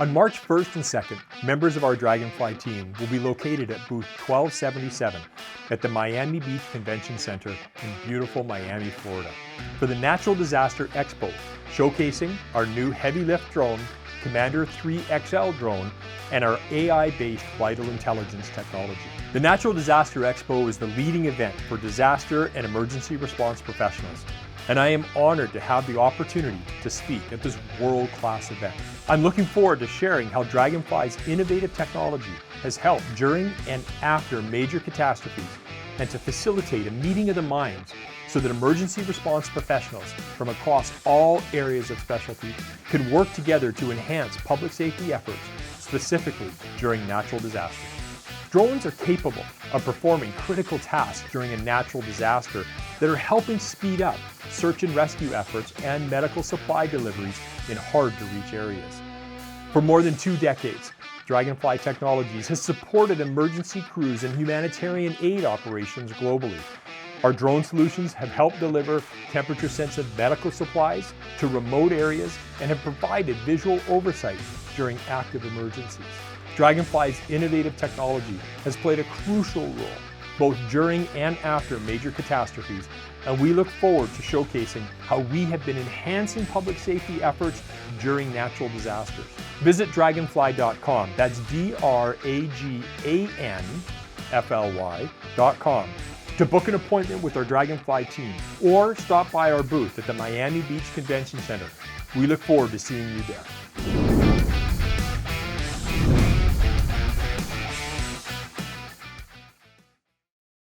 On March 1st and 2nd, members of our Draganfly team will be located at booth 1277 at the Miami Beach Convention Center in beautiful Miami, Florida, for the Natural Disaster Expo, showcasing our new heavy lift drone, Commander 3 XL drone, and our AI-based vital intelligence technology. The Natural Disaster Expo is the leading event for disaster and emergency response professionals, and I am honored to have the opportunity to speak at this world-class event. I'm looking forward to sharing how Draganfly's innovative technology has helped during and after major catastrophes, and to facilitate a meeting of the minds so that emergency response professionals from across all areas of specialty can work together to enhance public safety efforts, specifically during natural disasters. Drones are capable of performing critical tasks during a natural disaster that are helping speed up search and rescue efforts and medical supply deliveries in hard-to-reach areas. For more than 2 decades, Draganfly Technologies has supported emergency crews and humanitarian aid operations globally. Our drone solutions have helped deliver temperature-sensitive medical supplies to remote areas and have provided visual oversight during active emergencies. Draganfly's innovative technology has played a crucial role both during and after major catastrophes, and we look forward to showcasing how we have been enhancing public safety efforts during natural disasters. Visit draganfly.com, that's DRAGANFLY.com, to book an appointment with our Draganfly team, or stop by our booth at the Miami Beach Convention Center. We look forward to seeing you there.